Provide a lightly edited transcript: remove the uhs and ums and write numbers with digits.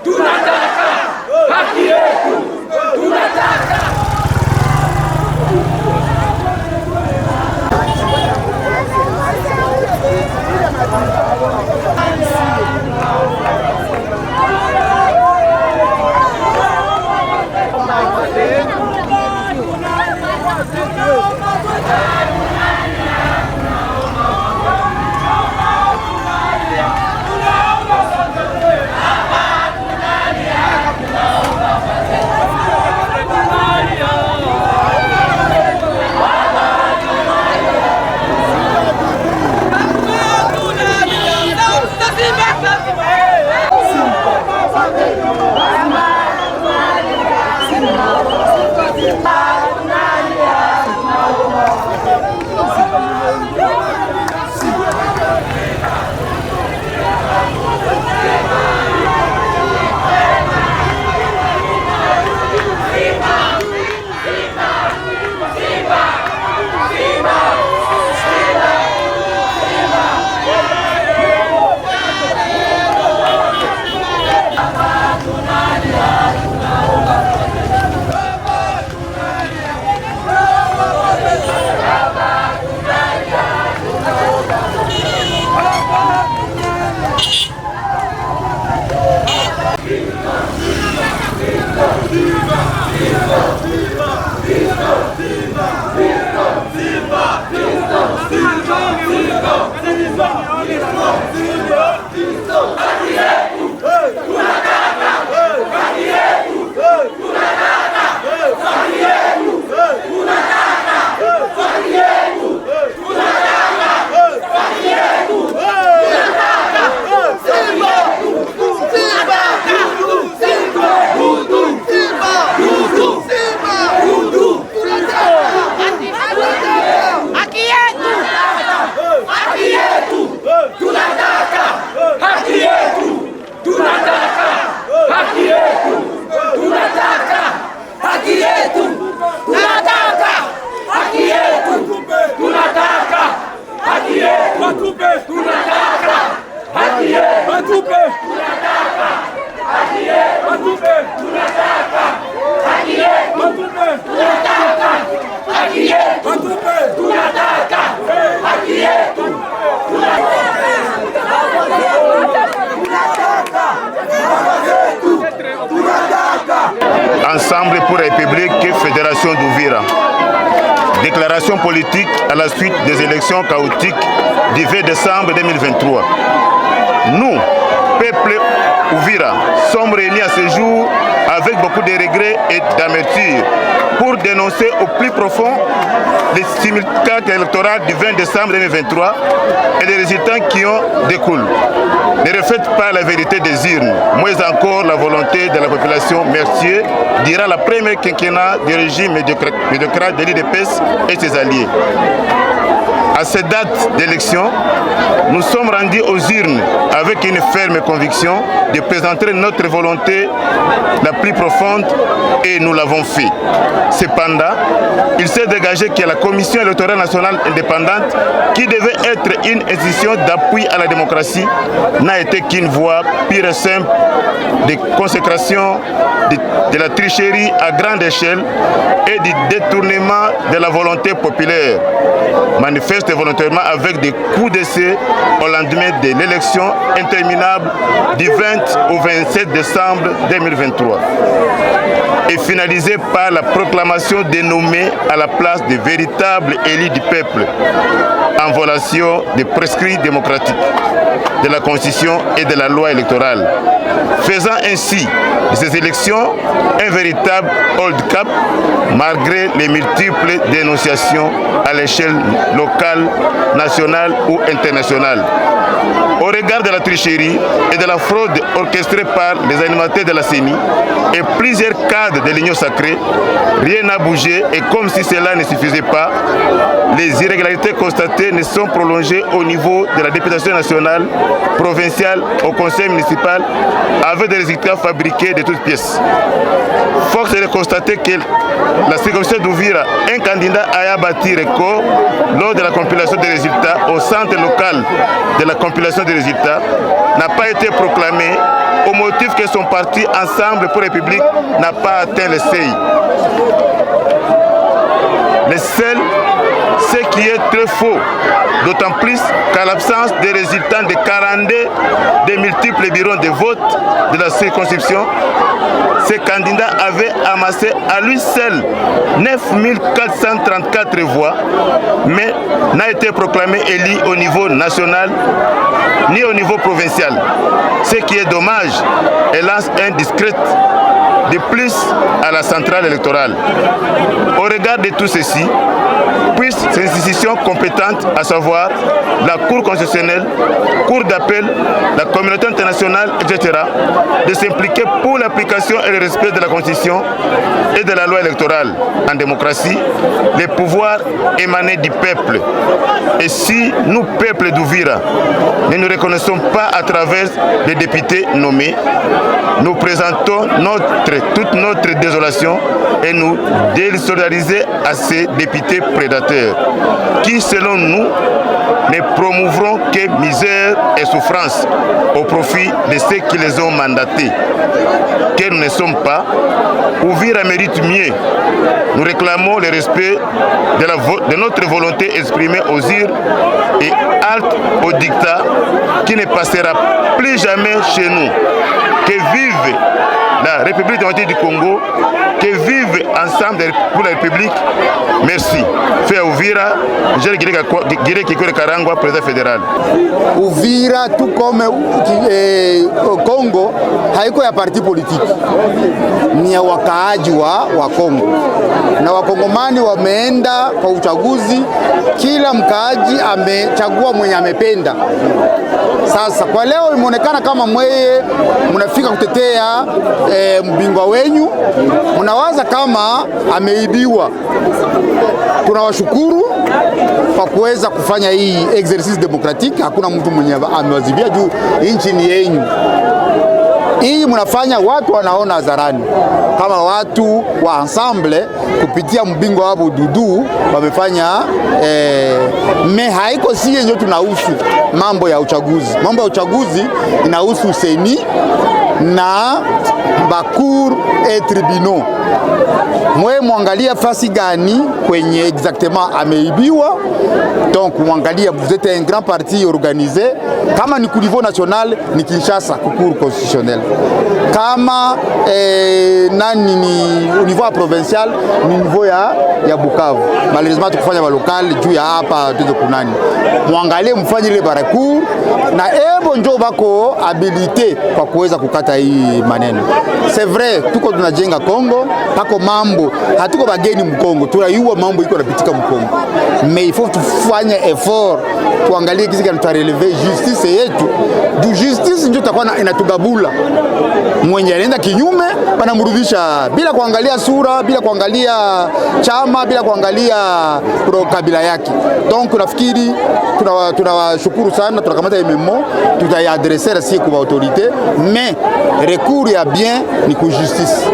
tunataka haki yetu, tunataka Ensemble pour la République, Fédération d'Ouvira. Déclaration politique à la suite des élections chaotiques du 20 décembre 2023. Nous, peuple Ouvira, sommes réunis à ce jour avec beaucoup de regrets et d'amertume pour dénoncer au plus profond les simulacres électoraux du 20 décembre 2023 et les résultats qui en découlent. Ne reflètent pas la vérité des urnes, moins encore la volonté de la population mercier durant la première quinquennat du régime médiocrate de l'UDPS et ses alliés. À cette date d'élection, nous sommes rendus aux urnes avec une ferme conviction de présenter notre volonté la plus profonde et nous l'avons fait. Cependant, il s'est dégagé que la Commission électorale nationale indépendante, qui devait être une institution d'appui à la démocratie, n'a été qu'une voie pure et simple de consécration de la tricherie à grande échelle et du détournement de la volonté populaire, manifeste volontairement avec des coups d'essai au lendemain de l'élection interminable du 20 au 27 décembre 2023 et finalisée par la proclamation des nommés à la place des véritables élus du peuple en violation des prescrits démocratiques de la Constitution et de la loi électorale, faisant ainsi de ces élections un véritable hold-up malgré les multiples dénonciations à l'échelle locale, nationale ou internationale. Au regard de la tricherie et de la fraude orchestrée par les animateurs de la CENI et plusieurs cadres de l'Union sacrée, rien n'a bougé et comme si cela ne suffisait pas, les irrégularités constatées ne sont prolongées au niveau de la députation nationale, provinciale, au conseil municipal, avec des résultats fabriqués de toutes pièces. Force est de constater que la circonscription d'Ouvira, un candidat a battu record lors de la compilation des résultats au centre local de la compilation des résultats, n'a pas été proclamé au motif que que son parti Ensemble pour la République n'a pas atteint le seuil. Le seul, ce qui est très faux, d'autant plus qu'à l'absence des résultats de 42 des multiples bureaux de vote de la circonscription, ce candidat avait amassé à lui seul 9434 voix, mais n'a été proclamé élu au niveau national ni au niveau provincial. Ce qui est dommage et lance un discret de plus à la centrale électorale. Au regard de tout ceci, puissent ces institutions compétentes, à savoir la Cour constitutionnelle, Cour d'appel, la communauté internationale, etc., de s'impliquer pour l'application et le respect de la Constitution et de la loi électorale. En démocratie, les pouvoirs émanent du peuple. Et si nous, peuple d'Ouvira, ne nous reconnaissons pas à travers les députés nommés, nous présentons toute notre désolation et nous désolidariser à ces députés prédateurs qui, selon nous, ne promouvront que misère et souffrance au profit de ceux qui les ont mandatés. Que nous ne sommes pas, Ouvira mérite mieux. Nous réclamons le respect de notre volonté exprimée aux urnes et halte au dictat qui ne passera plus jamais chez nous. Que vive la République démocratique du Congo, que vive Ensemble pour la République. Merci. Fait Ouvira, Guiré Kikore Karangwa, président fédéral. Ouvira tout comme Congo haiko ya parti politiki, ni ya wakaaji wa Kongo, na wakongomani wameenda kwa uchaguzi, kila mkaaji amechagua mwenye amependa. Sasa kwa leo imeonekana kama mweye mnafika kutetea mbingwa wenyu, mnawaza kama ameibiwa. Tunawashukuru kwa kuweza kufanya hii exercice demokratiki. Hakuna mtu mwenye amewazibia juu nchi ni yenyu. Hii mnafanya watu wanaona hadharani kama watu wa Ensemble kupitia mbingwa wao Dudu wamefanya me haiko si yenyewe tunahusu mambo ya uchaguzi. Mambo ya uchaguzi inahusu seni na bacour et tribunaux. Mwe mwangalia fasi gani kwenye exactement ameibiwa. Donc mwangalia, vous êtes un grand parti organisé. Kama ni ku niveau national ni Kinshasa ku cour constitutionnelle. Kama nani ni au niveau provincial ni niveau ya Bukavu. Malheureusement tukufanya ba local juu ya hapa tuzo kunani. Mwangalie mfanye ile baracour na ebo njo bako habilité kwa kuweza kukata hii maneno. C'est vrai tuko tunajenga Kongo, pako mambo hatuko bageni mkongo, tunayua mambo iko napitika mkongo. Mais il faut tufanye effort tuangalie kisi kana tutarelever justice yetu. Du justice ndio takuwa inatugabula. Mwenye anaenda kinyume banamrudisha bila kuangalia sura, bila kuangalia chama, bila kuangalia kabila yake. Donc nafikiri tunawashukuru sana, tunakamata memo tutaiadresser si kwa autorité, mais recours ya bien ni ku justice.